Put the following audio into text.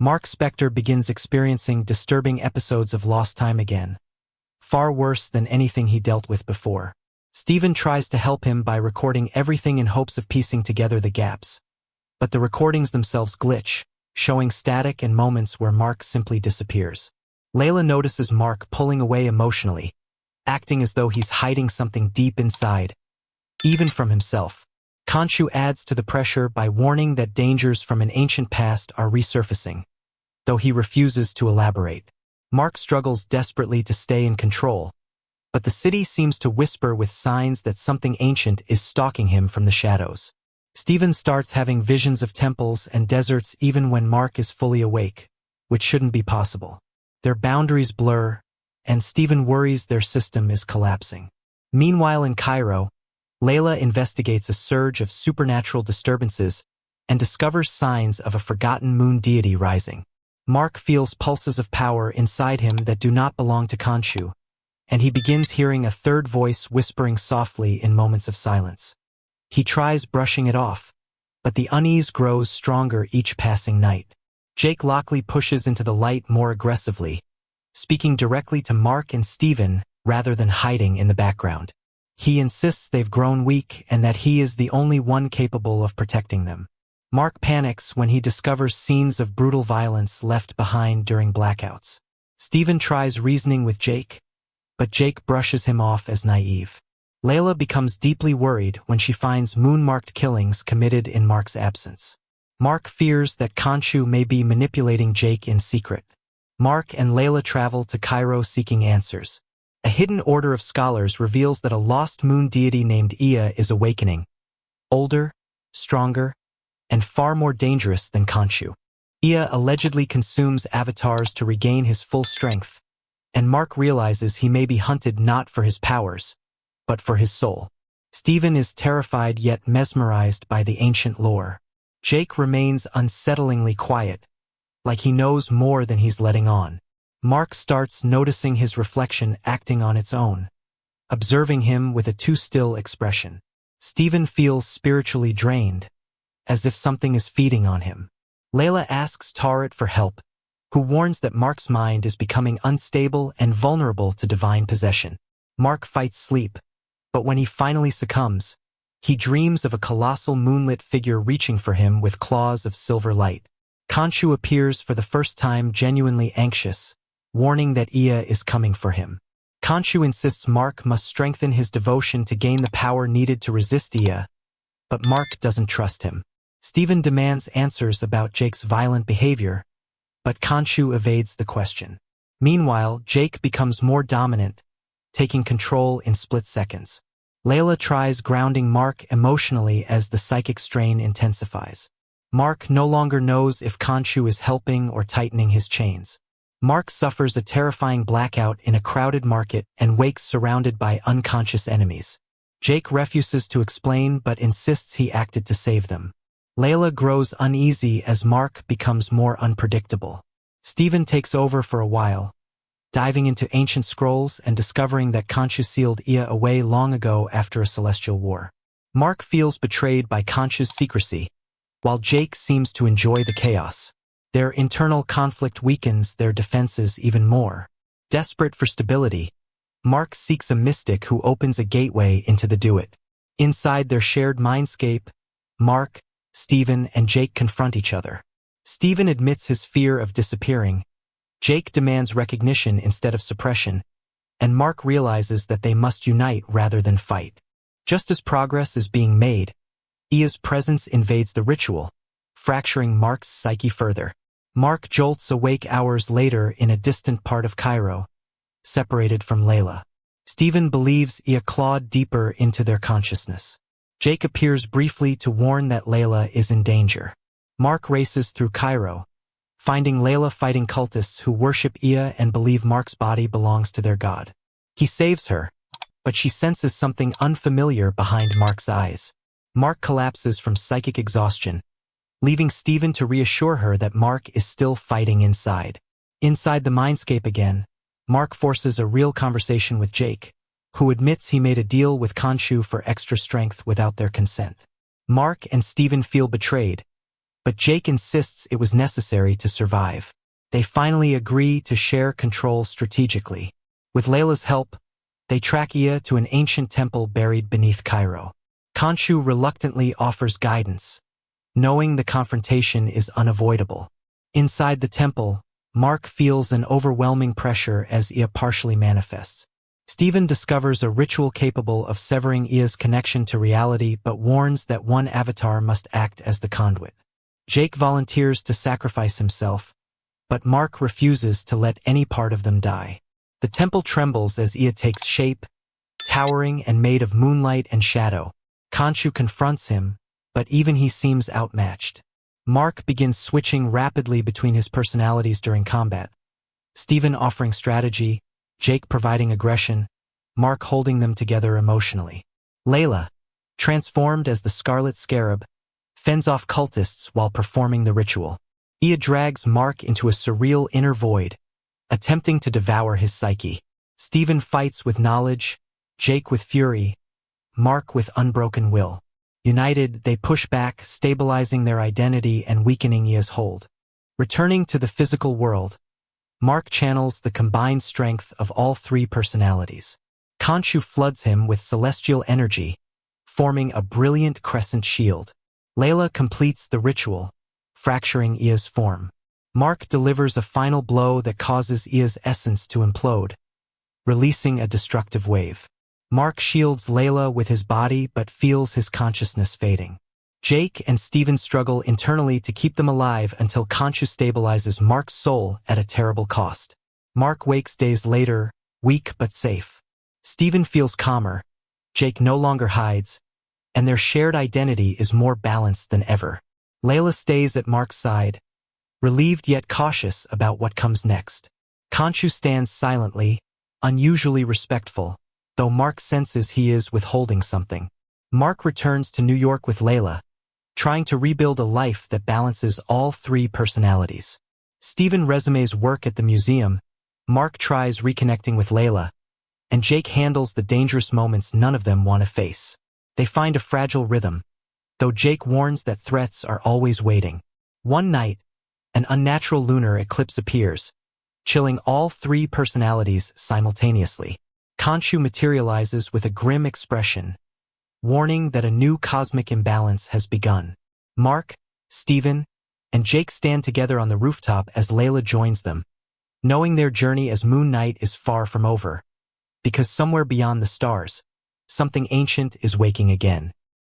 Marc Spector begins experiencing disturbing episodes of lost time again, far worse than anything he dealt with before. Steven tries to help him by recording everything in hopes of piecing together the gaps, but the recordings themselves glitch, showing static and moments where Marc simply disappears. Layla notices Marc pulling away emotionally, acting as though he's hiding something deep inside, even from himself. Khonshu adds to the pressure by warning that dangers from an ancient past are resurfacing, though he refuses to elaborate. Marc struggles desperately to stay in control, but the city seems to whisper with signs that something ancient is stalking him from the shadows. Steven starts having visions of temples and deserts even when Marc is fully awake, which shouldn't be possible. Their boundaries blur, and Steven worries their system is collapsing. Meanwhile in Cairo, Layla investigates a surge of supernatural disturbances and discovers signs of a forgotten moon deity rising. Marc feels pulses of power inside him that do not belong to Khonshu, and he begins hearing a third voice whispering softly in moments of silence. He tries brushing it off, but the unease grows stronger each passing night. Jake Lockley pushes into the light more aggressively, speaking directly to Marc and Steven rather than hiding in the background. He insists they've grown weak and that he is the only one capable of protecting them. Marc panics when he discovers scenes of brutal violence left behind during blackouts. Steven tries reasoning with Jake, but Jake brushes him off as naive. Layla becomes deeply worried when she finds moon-marked killings committed in Marc's absence. Marc fears that Khonshu may be manipulating Jake in secret. Marc and Layla travel to Cairo seeking answers. A hidden order of scholars reveals that a lost moon deity named Ea is awakening, older, stronger, and far more dangerous than Khonshu. Ea allegedly consumes avatars to regain his full strength, and Marc realizes he may be hunted not for his powers, but for his soul. Steven is terrified yet mesmerized by the ancient lore. Jake remains unsettlingly quiet, like he knows more than he's letting on. Marc starts noticing his reflection acting on its own, observing him with a too-still expression. Steven feels spiritually drained, as if something is feeding on him. Layla asks Tarit for help, who warns that Marc's mind is becoming unstable and vulnerable to divine possession. Marc fights sleep, but when he finally succumbs, he dreams of a colossal moonlit figure reaching for him with claws of silver light. Khonshu appears for the first time genuinely anxious, warning that Ea is coming for him. Khonshu insists Marc must strengthen his devotion to gain the power needed to resist Ea, but Marc doesn't trust him. Steven demands answers about Jake's violent behavior, but Khonshu evades the question. Meanwhile, Jake becomes more dominant, taking control in split seconds. Layla tries grounding Marc emotionally as the psychic strain intensifies. Marc no longer knows if Khonshu is helping or tightening his chains. Marc suffers a terrifying blackout in a crowded market and wakes surrounded by unconscious enemies. Jake refuses to explain but insists he acted to save them. Layla grows uneasy as Marc becomes more unpredictable. Steven takes over for a while, diving into ancient scrolls and discovering that Khonshu sealed Ea away long ago after a celestial war. Marc feels betrayed by Khonshu's secrecy, while Jake seems to enjoy the chaos. Their internal conflict weakens their defenses even more. Desperate for stability, Marc seeks a mystic who opens a gateway into the Duat. Inside their shared mindscape, Marc, Steven, and Jake confront each other. Steven admits his fear of disappearing, Jake demands recognition instead of suppression, and Marc realizes that they must unite rather than fight. Just as progress is being made, Ea's presence invades the ritual, fracturing Marc's psyche further. Marc jolts awake hours later in a distant part of Cairo, separated from Layla. Steven believes Ea clawed deeper into their consciousness. Jake appears briefly to warn that Layla is in danger. Marc races through Cairo, finding Layla fighting cultists who worship Ea and believe Marc's body belongs to their god. He saves her, but she senses something unfamiliar behind Marc's eyes. Marc collapses from psychic exhaustion, leaving Steven to reassure her that Marc is still fighting inside. Inside the mindscape again, Marc forces a real conversation with Jake, who admits he made a deal with Khonshu for extra strength without their consent. Marc and Steven feel betrayed, but Jake insists it was necessary to survive. They finally agree to share control strategically. With Layla's help, they track Ia to an ancient temple buried beneath Cairo. Khonshu reluctantly offers guidance, knowing the confrontation is unavoidable. Inside the temple, Marc feels an overwhelming pressure as Ia partially manifests. Stephen discovers a ritual capable of severing Ia's connection to reality but warns that one avatar must act as the conduit. Jake volunteers to sacrifice himself, but Marc refuses to let any part of them die. The temple trembles as Ia takes shape, towering and made of moonlight and shadow. Khonshu confronts him, but even he seems outmatched. Marc begins switching rapidly between his personalities during combat. Stephen offering strategy, Jake providing aggression, Marc holding them together emotionally. Layla, transformed as the Scarlet Scarab, fends off cultists while performing the ritual. Ia drags Marc into a surreal inner void, attempting to devour his psyche. Stephen fights with knowledge, Jake with fury, Marc with unbroken will. United, they push back, stabilizing their identity and weakening Ia's hold. Returning to the physical world, Marc channels the combined strength of all three personalities. Khonshu floods him with celestial energy, forming a brilliant crescent shield. Layla completes the ritual, fracturing Ia's form. Marc delivers a final blow that causes Ia's essence to implode, releasing a destructive wave. Marc shields Layla with his body but feels his consciousness fading. Jake and Stephen struggle internally to keep them alive until Khonshu stabilizes Marc's soul at a terrible cost. Marc wakes days later, weak but safe. Stephen feels calmer, Jake no longer hides, and their shared identity is more balanced than ever. Layla stays at Marc's side, relieved yet cautious about what comes next. Khonshu stands silently, unusually respectful, though Marc senses he is withholding something. Marc returns to New York with Layla, trying to rebuild a life that balances all three personalities. Stephen resumes work at the museum, Marc tries reconnecting with Layla, and Jake handles the dangerous moments none of them want to face. They find a fragile rhythm, though Jake warns that threats are always waiting. One night, an unnatural lunar eclipse appears, chilling all three personalities simultaneously. Khonshu materializes with a grim expression, warning that a new cosmic imbalance has begun. Marc, Stephen, and Jake stand together on the rooftop as Layla joins them, knowing their journey as Moon Knight is far from over, because somewhere beyond the stars, something ancient is waking again.